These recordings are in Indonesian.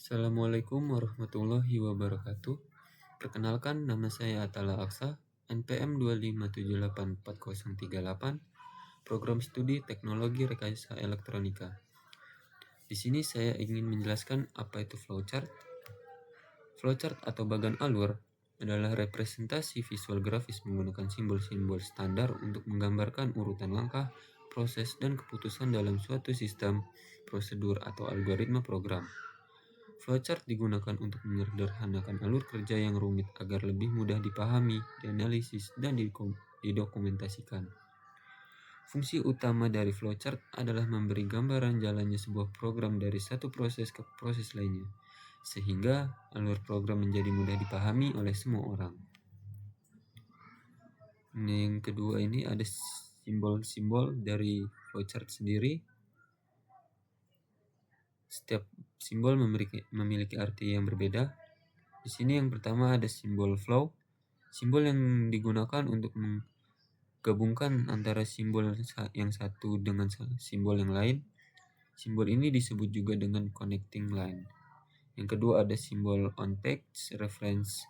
Assalamualaikum warahmatullahi wabarakatuh. Perkenalkan, nama saya Atala Aksa, NPM 257844038, Program Studi Teknologi Rekayasa Elektronika. Di sini saya ingin menjelaskan apa itu flowchart. Flowchart atau bagan alur adalah representasi visual grafis menggunakan simbol-simbol standar untuk menggambarkan urutan langkah, proses, dan keputusan dalam suatu sistem, prosedur, atau algoritma program. Flowchart digunakan untuk menyederhanakan alur kerja yang rumit agar lebih mudah dipahami, dianalisis, dan didokumentasikan. Fungsi utama dari flowchart adalah memberi gambaran jalannya sebuah program dari satu proses ke proses lainnya, sehingga alur program menjadi mudah dipahami oleh semua orang. Yang kedua, ini ada simbol-simbol dari flowchart sendiri. Setiap simbol memiliki arti yang berbeda. Di sini yang pertama ada simbol flow, simbol yang digunakan untuk menggabungkan antara simbol yang satu dengan simbol yang lain. Simbol ini disebut juga dengan connecting line. Yang kedua ada simbol on-page reference,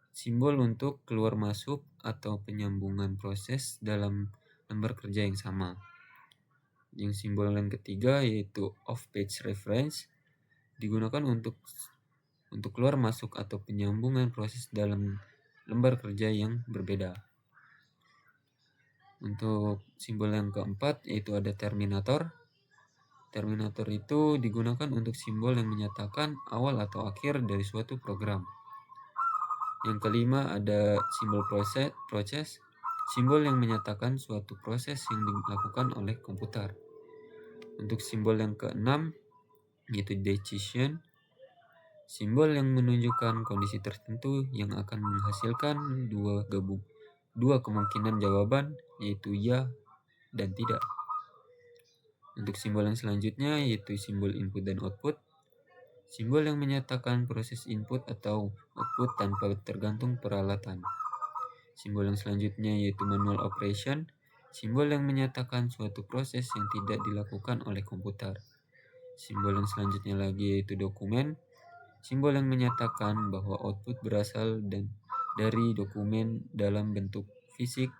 simbol untuk keluar masuk atau penyambungan proses dalam lembar kerja yang sama. Yang simbol yang ketiga yaitu off-page reference, digunakan untuk keluar masuk atau penyambungan proses dalam lembar kerja yang berbeda. Untuk simbol yang keempat yaitu ada terminator. Terminator itu digunakan untuk simbol yang menyatakan awal atau akhir dari suatu program. Yang kelima ada simbol proses, simbol yang menyatakan suatu proses yang dilakukan oleh komputer. Untuk simbol yang keenam yaitu decision, simbol yang menunjukkan kondisi tertentu yang akan menghasilkan dua kemungkinan jawaban, yaitu ya dan tidak. Untuk simbol yang selanjutnya yaitu simbol input dan output, simbol yang menyatakan proses input atau output tanpa tergantung peralatan. Simbol yang selanjutnya yaitu manual operation, simbol yang menyatakan suatu proses yang tidak dilakukan oleh komputer. Simbol yang selanjutnya lagi yaitu dokumen, simbol yang menyatakan bahwa output berasal dari dokumen dalam bentuk fisik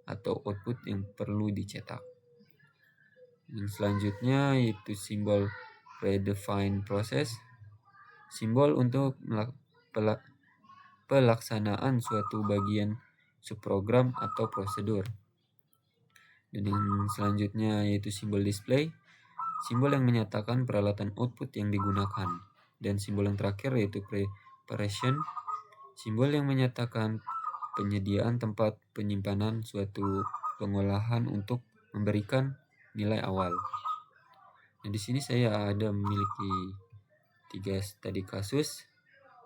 atau output yang perlu dicetak. Yang selanjutnya yaitu simbol predefined process, simbol untuk pelaksanaan suatu bagian subprogram atau prosedur. Dan yang selanjutnya yaitu simbol display, simbol yang menyatakan peralatan output yang digunakan. Dan simbol yang terakhir yaitu preparation, simbol yang menyatakan penyediaan tempat penyimpanan suatu pengolahan untuk memberikan nilai awal. Nah, di sini saya ada memiliki 3 studi kasus.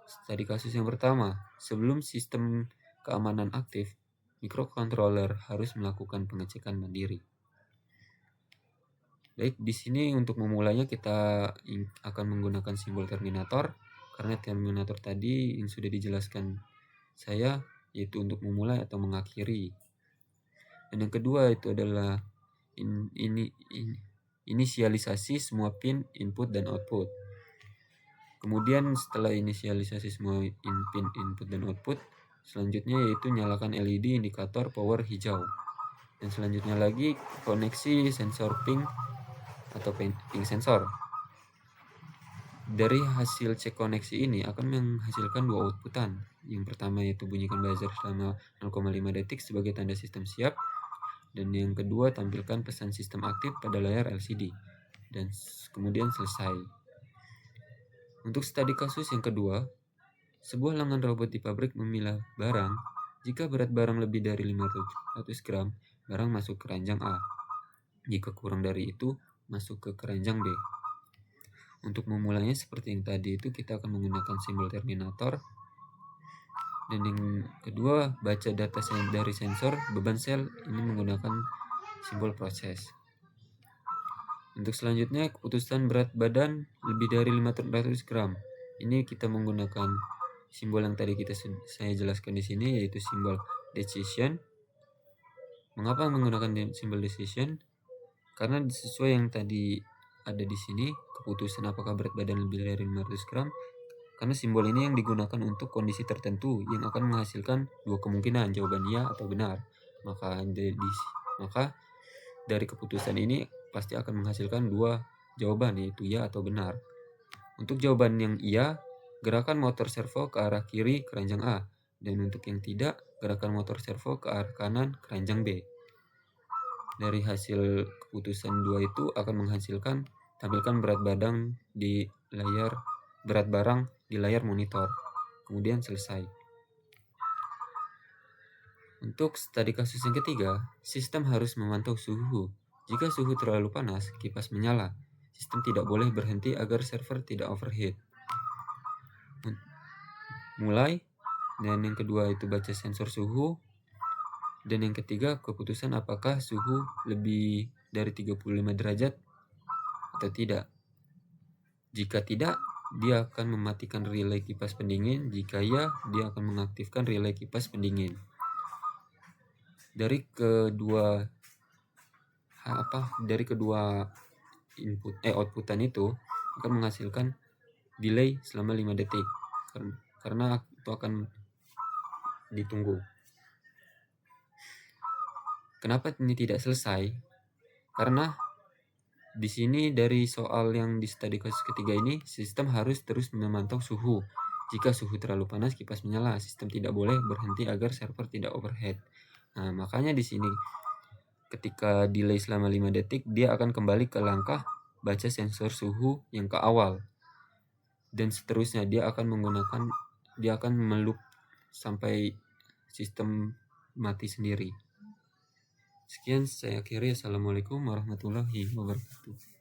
Studi kasus yang pertama, sebelum sistem keamanan aktif, microcontroller harus melakukan pengecekan mandiri. Baik, di sini untuk memulainya kita akan menggunakan simbol terminator, karena terminator tadi yang sudah dijelaskan saya yaitu untuk memulai atau mengakhiri. Dan yang kedua itu adalah inisialisasi semua pin input dan output. Kemudian setelah inisialisasi semua pin input dan output, selanjutnya yaitu nyalakan LED indikator power hijau. Dan selanjutnya lagi koneksi sensor ping atau ping sensor. Dari hasil cek koneksi ini akan menghasilkan dua outputan. Yang pertama yaitu bunyikan buzzer selama 0,5 detik sebagai tanda sistem siap. Dan yang kedua tampilkan pesan sistem aktif pada layar LCD. Dan kemudian selesai. Untuk studi kasus yang kedua, sebuah lengan robot di pabrik memilah barang. Jika berat barang lebih dari 500 gram, barang masuk keranjang A. Jika kurang dari itu, masuk ke keranjang B. Untuk memulainya seperti yang tadi itu kita akan menggunakan simbol terminator. Dan yang kedua, baca data dari sensor beban sel ini menggunakan simbol proses. Untuk selanjutnya, keputusan berat badan lebih dari 500 gram. Ini kita menggunakan simbol yang tadi saya jelaskan di sini yaitu simbol decision. Mengapa menggunakan simbol decision? Karena sesuai yang tadi ada di sini, keputusan apakah berat badan lebih dari 500 gram, karena simbol ini yang digunakan untuk kondisi tertentu yang akan menghasilkan dua kemungkinan, jawaban iya atau benar. Maka dari keputusan ini pasti akan menghasilkan dua jawaban, yaitu iya atau benar. Untuk jawaban yang iya, gerakan motor servo ke arah kiri keranjang A, dan untuk yang tidak, gerakan motor servo ke arah kanan keranjang B. Dari hasil keputusan dua itu akan menghasilkan tampilkan berat barang di layar monitor. Kemudian selesai. Untuk studi kasus yang ketiga, sistem harus memantau suhu. Jika suhu terlalu panas, kipas menyala. Sistem tidak boleh berhenti agar server tidak overheat. Mulai. Dan yang kedua itu baca sensor suhu. Dan yang ketiga, keputusan apakah suhu lebih dari 35 derajat atau tidak. Jika tidak, dia akan mematikan relay kipas pendingin. Jika ya, dia akan mengaktifkan relay kipas pendingin. Dari kedua outputan itu akan menghasilkan delay selama 5 detik karena itu akan ditunggu. Kenapa ini tidak selesai? Karena di sini dari soal yang di studi kasus ketiga ini, sistem harus terus memantau suhu. Jika suhu terlalu panas, kipas menyala. Sistem tidak boleh berhenti agar server tidak overheat. Nah, makanya di sini ketika delay selama 5 detik, dia akan kembali ke langkah baca sensor suhu yang ke awal. Dan seterusnya dia akan meloop sampai sistem mati sendiri. Sekian saya akhiri. Assalamualaikum warahmatullahi wabarakatuh.